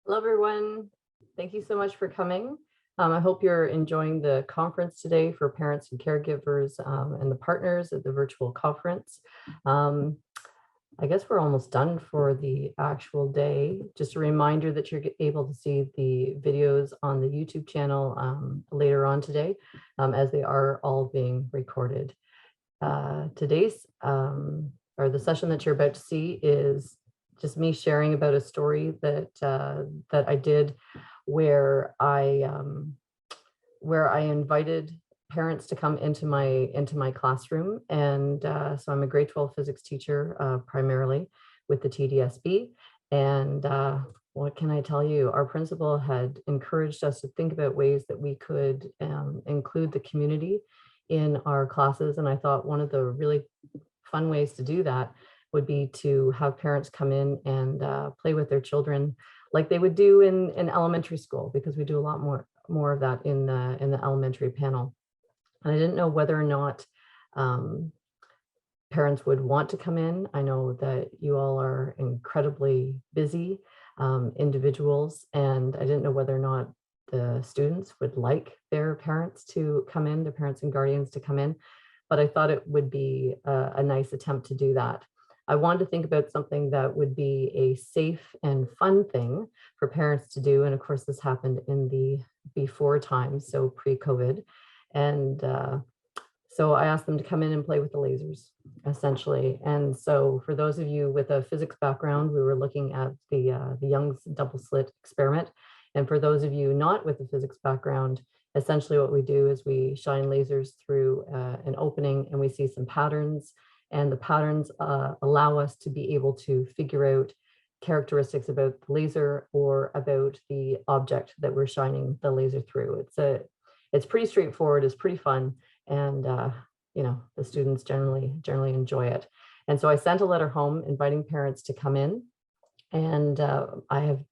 Hello, everyone. Thank you so much for coming. I hope you're enjoying the conference today for parents and caregivers and the partners at the virtual conference. Um, I guess we're almost done for the actual day. Just a reminder that you're able to see the videos on the YouTube channel later on today, as they are all being recorded. Today's or the session that you're about to see is just me sharing about a story that I did where I invited parents to come into my classroom, and so I'm a grade 12 physics teacher primarily with the TDSB, and what can I tell you? Our principal had encouraged us to think about ways that we could include the community in our classes, and I thought one of the really fun ways to do that would be to have parents come in and play with their children like they would do in elementary school, because we do a lot more of that in the elementary panel. And I didn't know whether or not um, parents would want to come in. I know that you all are incredibly busy individuals, and I didn't know whether or not the students would like their parents to come in, their parents and guardians to come in, but I thought it would be a nice attempt to do that. I wanted to think about something that would be a safe and fun thing for parents to do. And of course, this happened in the before times, so pre-COVID. And so I asked them to come in and play with the lasers, essentially. And so for those of you with a physics background, we were looking at the Young's double slit experiment. And for those of you not with a physics background, essentially what we do is we shine lasers through an opening and we see some patterns. And the patterns allow us to be able to figure out characteristics about the laser or about the object that we're shining the laser through. It's pretty straightforward, it's pretty fun, and the students generally enjoy it. And so I sent a letter home inviting parents to come in, and I have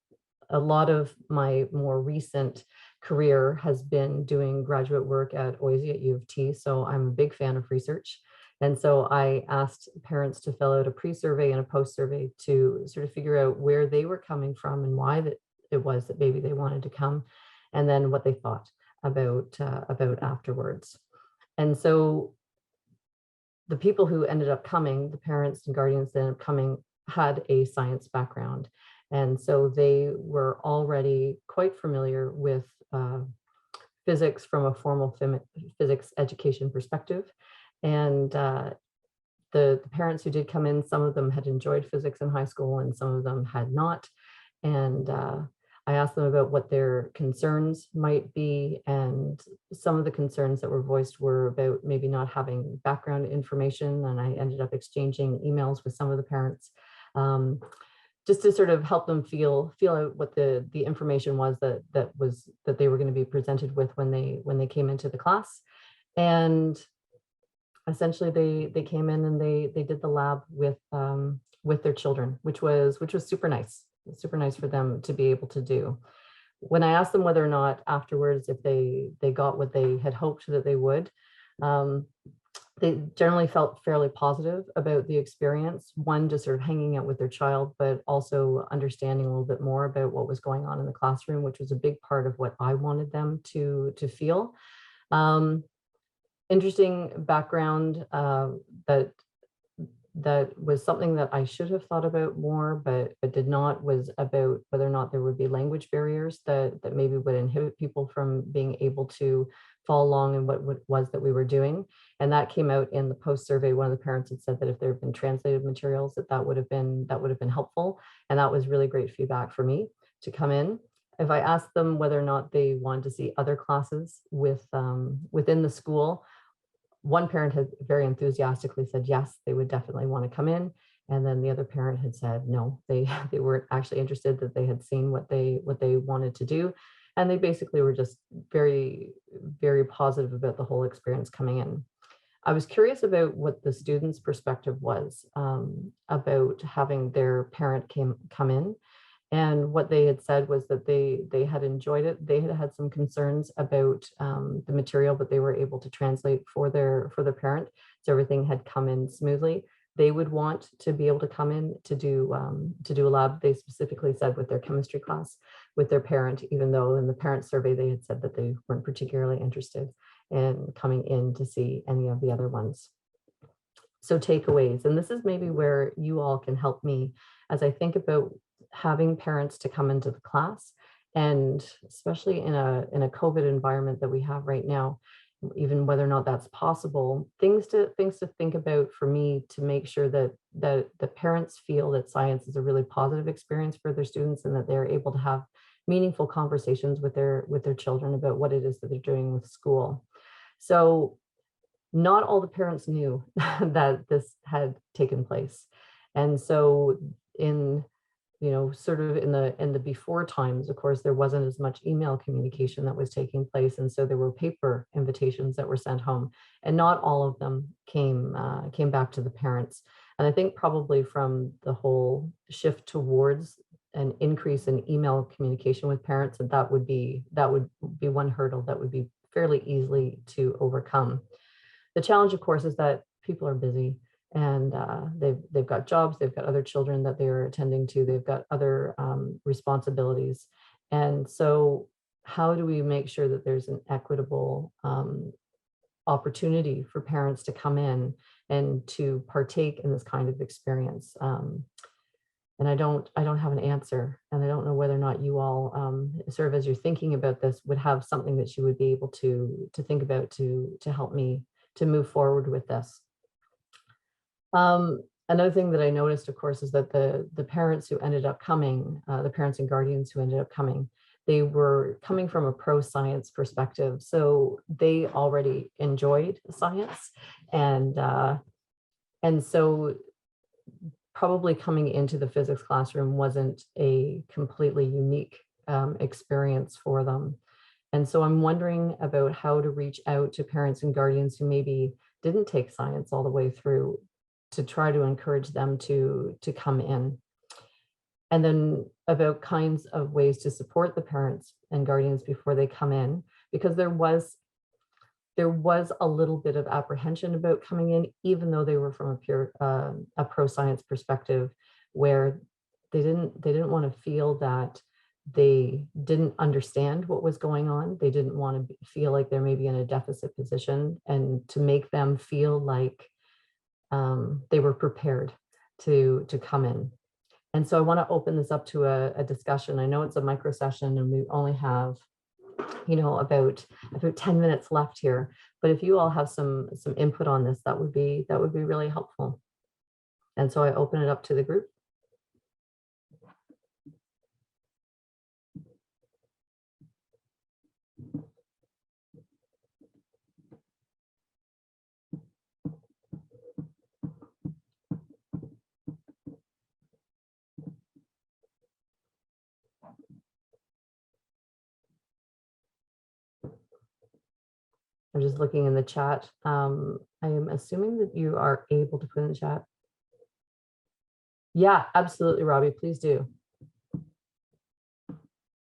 a lot of my more recent career has been doing graduate work at OISE at U of T, so I'm a big fan of research. And so I asked parents to fill out a pre-survey and a post-survey to sort of figure out where they were coming from and why that it was that maybe they wanted to come, and then what they thought about afterwards. And so the people who ended up coming, the parents and guardians that ended up coming, had a science background. And so they were already quite familiar with physics from a formal physics education perspective. And the parents who did come in, some of them had enjoyed physics in high school and some of them had not. And I asked them about what their concerns might be, and some of the concerns that were voiced were about maybe not having background information, and I ended up exchanging emails with some of the parents just to sort of help them feel out what the information was that they were going to be presented with when they came into the class. And essentially they came in and they did the lab with their children, which was super nice. Super nice for them to be able to do. When I asked them whether or not afterwards, if they got what they had hoped that they would, they generally felt fairly positive about the experience. One, just sort of hanging out with their child, but also understanding a little bit more about what was going on in the classroom, which was a big part of what I wanted them to feel. Interesting background that was something that I should have thought about more, but did not, was about whether or not there would be language barriers that maybe would inhibit people from being able to follow along in what was that we were doing. And that came out in the post survey. One of the parents had said that if there had been translated materials, that would have been helpful. And that was really great feedback for me to come in. If I asked them whether or not they wanted to see other classes within the school, one parent had very enthusiastically said yes, they would definitely want to come in. And then the other parent had said no, they weren't actually interested, that they had seen what they wanted to do. And they basically were just very, very positive about the whole experience coming in. I was curious about what the students' perspective was about having their parent come in. And what they had said was that they had enjoyed it. They had some concerns about the material, but they were able to translate for their parent. So everything had come in smoothly. they would want to be able to come in to do a lab. They specifically said with their chemistry class with their parent, even though in the parent survey they had said that they weren't particularly interested in coming in to see any of the other ones. So takeaways, and this is maybe where you all can help me as I think about having parents to come into the class, and especially in a COVID environment that we have right now, even whether or not that's possible, things to think about for me to make sure that the parents feel that science is a really positive experience for their students and that they're able to have meaningful conversations with their children about what it is that they're doing with school. So not all the parents knew that this had taken place. And so in, sort of in the before times, of course, there wasn't as much email communication that was taking place. And so there were paper invitations that were sent home, and not all of them came back to the parents. And I think probably from the whole shift towards an increase in email communication with parents, that would be one hurdle that would be fairly easily to overcome. The challenge, of course, is that people are busy, and they've got jobs, they've got other children that they're attending to, they've got other responsibilities. And so how do we make sure that there's an equitable opportunity for parents to come in and to partake in this kind of experience? And I don't have an answer, and I don't know whether or not you all sort of, as you're thinking about this, would have something that you would be able to think about to help me to move forward with this. Another thing that I noticed, of course, is that the parents who ended up coming, the parents and guardians who ended up coming, they were coming from a pro-science perspective. So they already enjoyed science, and so probably coming into the physics classroom wasn't a completely unique experience for them. And so I'm wondering about how to reach out to parents and guardians who maybe didn't take science all the way through, to try to encourage them to come in. And then about kinds of ways to support the parents and guardians before they come in, because there was a little bit of apprehension about coming in, even though they were from a pro-science perspective, where they didn't want to feel that they didn't understand what was going on. They didn't want to feel like they're maybe in a deficit position, and to make them feel like they were prepared to come in. And so I want to open this up to a discussion. I know it's a micro session and we only have, about 10 minutes left here, but if you all have some input on this, that would be really helpful. And so I open it up to the group. I'm just looking in the chat. I am assuming that you are able to put in the chat. Yeah, absolutely, Robbie, please do.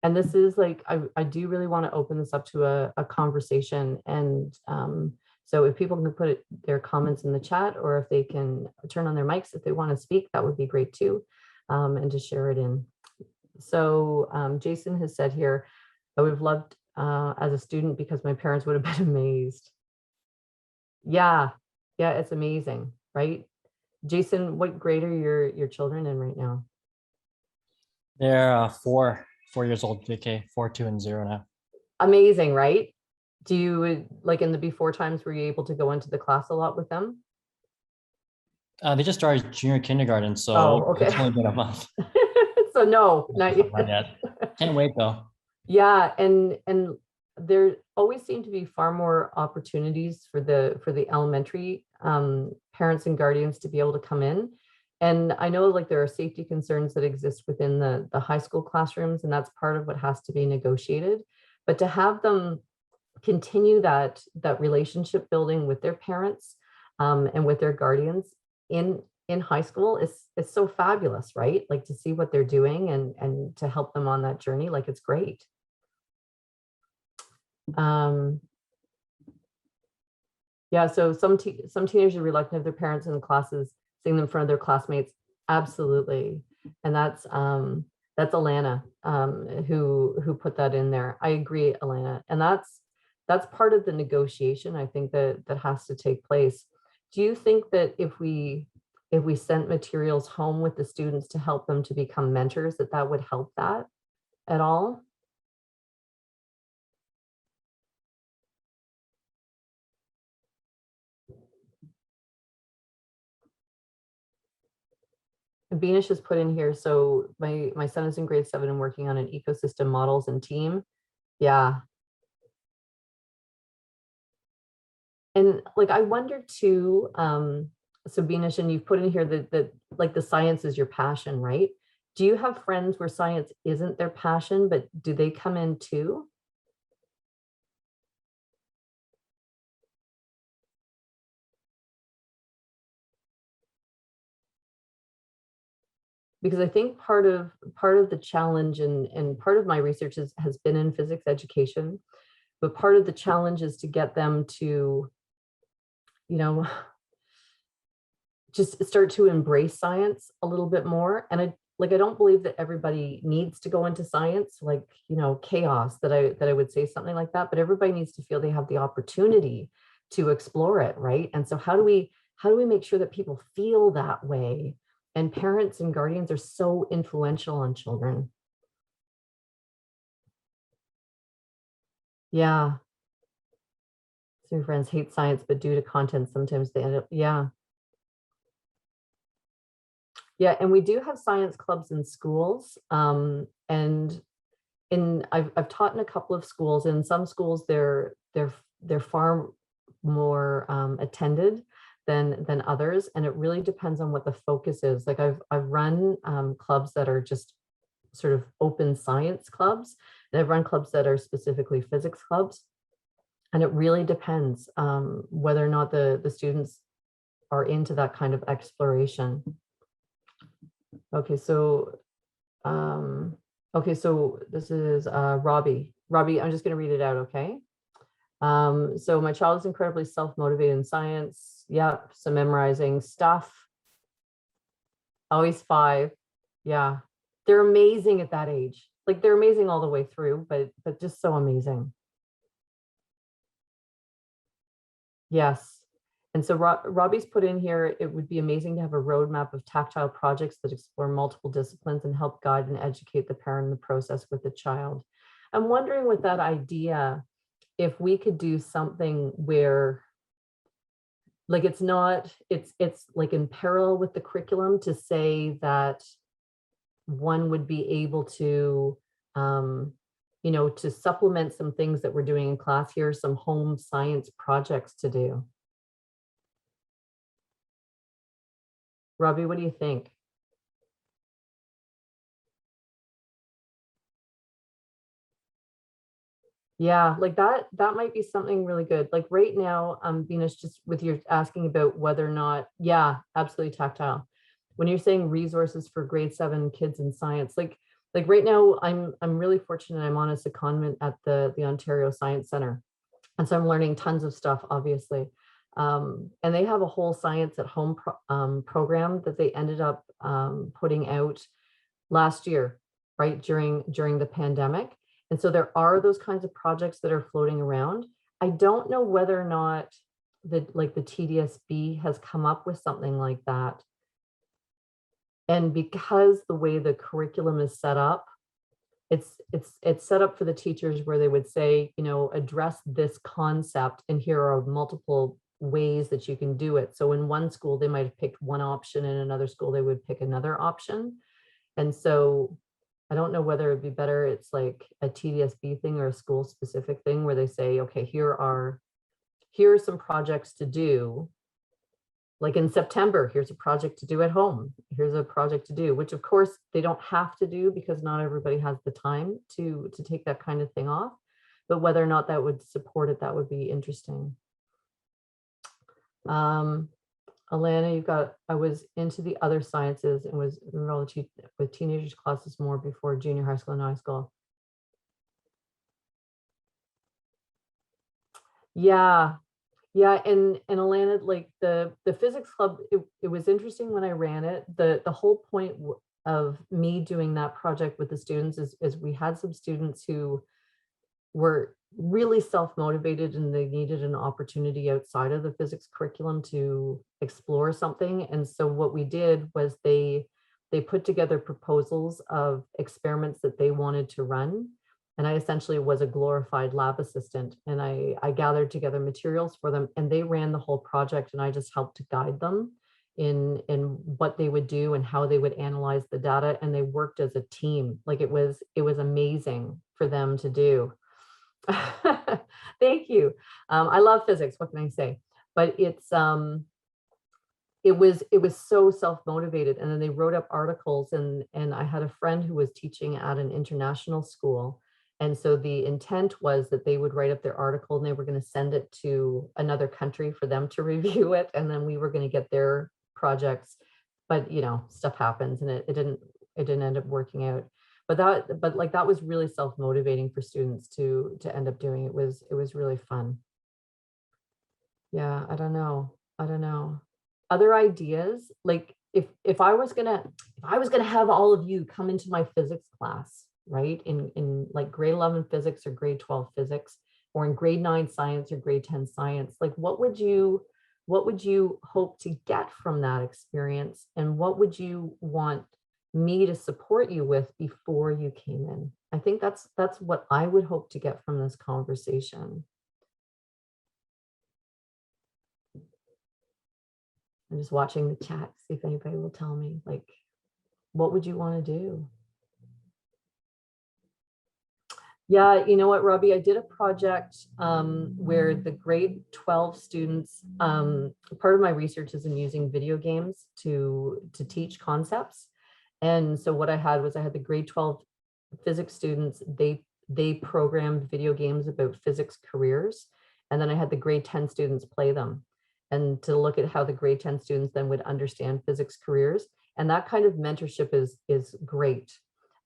And this is like, I do really want to open this up to a conversation. And so if people can put their comments in the chat, or if they can turn on their mics if they want to speak, that would be great too, and to share it in. So Jason has said here, I would have loved as a student because my parents would have been amazed. Yeah, it's amazing, right? Jason, what grade are your children in right now? They're 4 years old, VK, 4, 2, and 0 now. Amazing, right? Do you, like in the before times, were you able to go into the class a lot with them? They just started junior kindergarten, so okay. It's only been a month. So no, not yet. Not yet. Can't wait though. Yeah, and there always seem to be far more opportunities for the elementary parents and guardians to be able to come in. And I know like there are safety concerns that exist within the high school classrooms, and that's part of what has to be negotiated. But to have them continue that relationship building with their parents and with their guardians in high school is so fabulous, right? Like to see what they're doing and to help them on that journey, like it's great. Yeah, so some teenagers are reluctant of their parents in the classes seeing them in front of their classmates. Absolutely. And that's Alana, who put that in there. I agree, Alana. And that's part of the negotiation, I think, that has to take place. Do you think that if we sent materials home with the students to help them to become mentors, that would help that at all? Beanish has put in here, so my son is in grade 7 and working on an ecosystem models and team. Yeah. And like, I wonder too, so Beanish, and you've put in here that like the science is your passion, right? Do you have friends where science isn't their passion, but do they come in too? Because I think part of the challenge, and part of my research has been in physics education, but part of the challenge is to get them to, you know, just start to embrace science a little bit more. And I don't believe that everybody needs to go into science, like, you know, chaos, that I would say something like that, but everybody needs to feel they have the opportunity to explore it, right? And so how do we make sure that people feel that way? And parents and guardians are so influential on children. Yeah. So your friends hate science, but due to content, sometimes they end up, yeah. Yeah, and we do have science clubs in schools. And I've taught in a couple of schools. In some schools, they're far more attended than others, and it really depends on what the focus is. Like I've run clubs that are just sort of open science clubs, and I've run clubs that are specifically physics clubs, and it really depends whether or not the students are into that kind of exploration. Okay, so this is Robbie. Robbie, I'm just going to read it out, okay? So my child is incredibly self-motivated in science. Yep, some memorizing stuff. Always 5. Yeah, they're amazing at that age. Like they're amazing all the way through, but just so amazing. Yes. And so Robbie's put in here, it would be amazing to have a roadmap of tactile projects that explore multiple disciplines and help guide and educate the parent in the process with the child. I'm wondering with that idea, if we could do something where, like, it's like in parallel with the curriculum, to say that one would be able to, you know, to supplement some things that we're doing in class. Here are some home science projects to do. Robbie, what do you think? Yeah, like that might be something really good. Like right now, Venus, just with your asking about whether or not, yeah, absolutely tactile. When you're saying resources for grade 7 kids in science, like right now, I'm really fortunate. I'm on a secondment at the Ontario Science Center. And so I'm learning tons of stuff, obviously. And they have a whole science at home program that they ended up putting out last year, right, during the pandemic. And so there are those kinds of projects that are floating around. I don't know whether or not the TDSB has come up with something like that. And because the way the curriculum is set up, it's set up for the teachers where they would say, you know, address this concept, and here are multiple ways that you can do it. So in one school, they might have picked one option, in another school, they would pick another option. And so I don't know whether it'd be better, it's like a TDSB thing or a school specific thing where they say, okay, here are some projects to do. Like in September, here's a project to do at home. Here's a project to do, which of course they don't have to do because not everybody has the time to take that kind of thing off. But whether or not that would support it, that would be interesting. Alana, you've got, I was into the other sciences and was enrolled with teenagers classes more before junior high school and high school. Yeah, Yeah, and Alana, like the physics club, it was interesting when I ran it. The whole point of me doing that project with the students is we had some students who were really self-motivated and they needed an opportunity outside of the physics curriculum to explore something. And so what we did was they put together proposals of experiments that they wanted to run. And I essentially was a glorified lab assistant, and I gathered together materials for them, and they ran the whole project, and I just helped to guide them in what they would do and how they would analyze the data. And they worked as a team. Like it was amazing for them to do. Thank you. I love physics. What can I say? But it was so self-motivated, and then they wrote up articles, and I had a friend who was teaching at an international school, and so the intent was that they would write up their article and they were going to send it to another country for them to review it, and then we were going to get their projects. But stuff happens, and it didn't end up working out. But like that was really self-motivating for students to end up doing. It was really fun. Yeah, I don't know. Other ideas, like if I was gonna have all of you come into my physics class, right? In like grade 11 physics or grade 12 physics, or in grade 9 science or grade 10 science, like what would you hope to get from that experience? And what would you want me to support you with before you came in? I think that's what I would hope to get from this conversation. I'm just watching the chat, see if anybody will tell me, like, what would you want to do? Yeah, you know what, Robbie, I did a project where the grade 12 students, part of my research is in using video games to teach concepts. And so what I had was I had the grade 12 physics students, they programmed video games about physics careers. And then I had the grade 10 students play them, and to look at how the grade 10 students then would understand physics careers. And that kind of mentorship is great.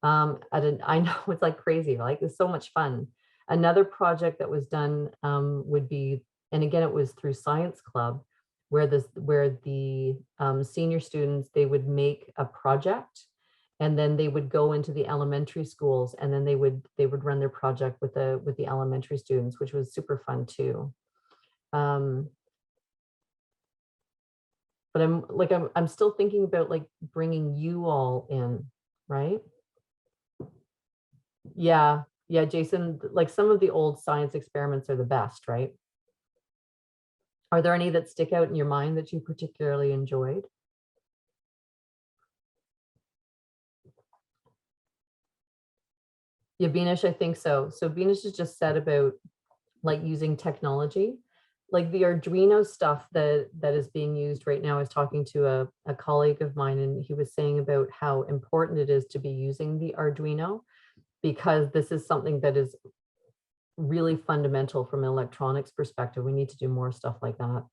I know it's like crazy, like it's so much fun. Another project that was done would be, and again, it was through Science Club, where the senior students, they would make a project, and then they would go into the elementary schools, and then they would run their project with the elementary students, which was super fun too. Um, but I'm still thinking about like bringing you all in, right? Yeah, Jason, like some of the old science experiments are the best, right? Are there any that stick out in your mind that you particularly enjoyed? Yeah, Beanish, I think so. So Beanish has just said about like using technology, like the Arduino stuff that is being used right now. I was talking to a colleague of mine, and he was saying about how important it is to be using the Arduino, because this is something that is really fundamental from an electronics perspective. We need to do more stuff like that.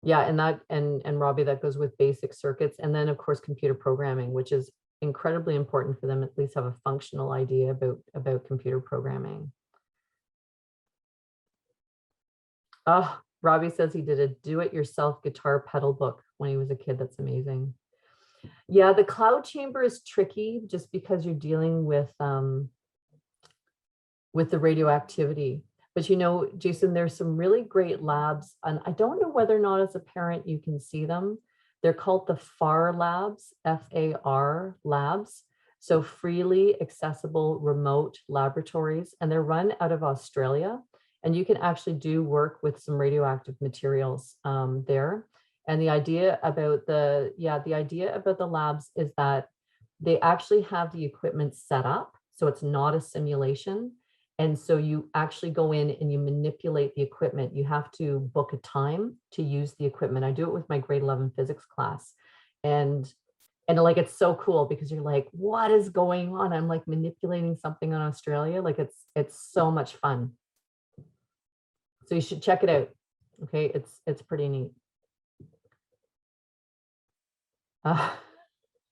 Yeah, and Robbie, that goes with basic circuits, and then of course computer programming, which is incredibly important for them at least have a functional idea about computer programming. Oh, Robbie says he did a do-it-yourself guitar pedal book when he was a kid. That's amazing. Yeah, the cloud chamber is tricky just because you're dealing with the radioactivity. But Jason, there's some really great labs, and I don't know whether or not as a parent you can see them. They're called the FAR labs, FAR labs. So freely accessible remote laboratories, and they're run out of Australia. And you can actually do work with some radioactive materials there. And the idea about the labs is that they actually have the equipment set up, so it's not a simulation. And so you actually go in and you manipulate the equipment. You have to book a time to use the equipment. I do it with my grade 11 physics class. And like, it's so cool because you're like, what is going on? I'm like manipulating something on Australia. Like it's so much fun. So you should check it out. Okay, it's pretty neat.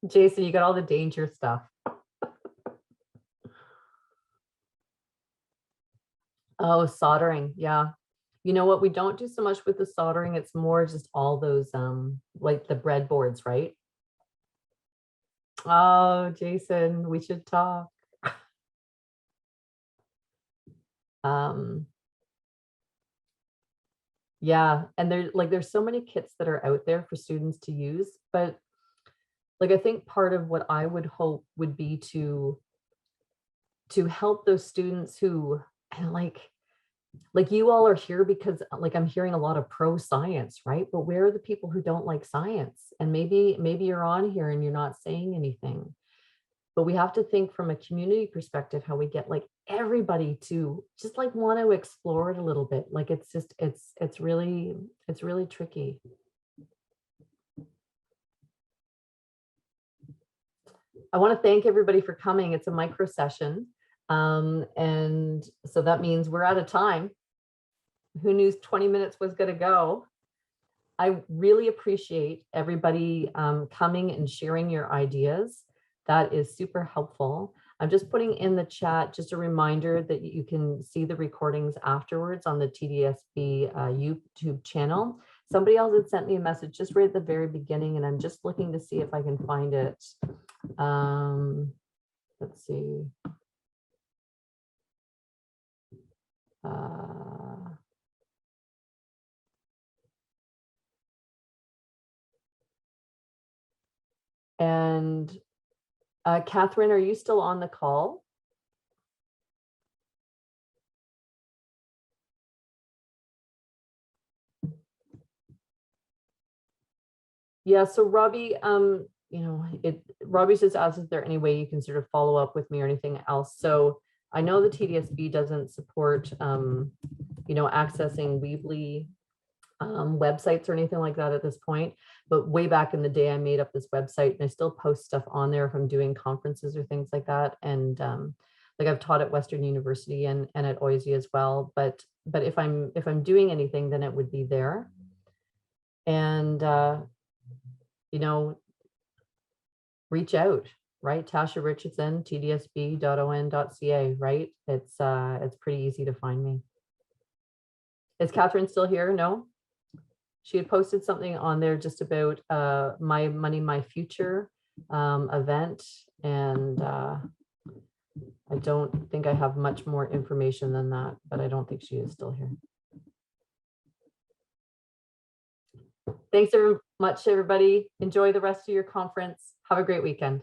Jason, you got all the danger stuff. Oh, soldering. Yeah. You know what? We don't do so much with the soldering. It's more just all those, like the breadboards, right? Oh, Jason, we should talk. Yeah, and there's so many kits that are out there for students to use, but like I think part of what I would hope would be to help those students who and like you all are here because like I'm hearing a lot of pro science, right? But where are the people who don't like science? And maybe you're on here and you're not saying anything. But we have to think from a community perspective how we get like everybody to just like want to explore it a little bit. Like it's just it's really tricky. I want to thank everybody for coming. It's a micro session. And so that means we're out of time. Who knew 20 minutes was going to go? I really appreciate everybody coming and sharing your ideas. That is super helpful. I'm just putting in the chat just a reminder that you can see the recordings afterwards on the TDSB YouTube channel. Somebody else had sent me a message just right at the very beginning, and I'm just looking to see if I can find it. Let's see. And Catherine, are you still on the call? Yeah, so Robbie, Robbie's just asked if there any way you can sort of follow up with me or anything else. So I know the TDSB doesn't support, accessing Weebly websites or anything like that at this point. But way back in the day, I made up this website and I still post stuff on there if I'm doing conferences or things like that. And like I've taught at Western University and at OISE as well. But if I'm doing anything, then it would be there. And reach out, right? Tasha Richardson, tdsb.on.ca, right? It's pretty easy to find me. Is Catherine still here? No? She had posted something on there just about My Money, My Future event. And I don't think I have much more information than that, but I don't think she is still here. Thanks very much, everybody. Enjoy the rest of your conference. Have a great weekend.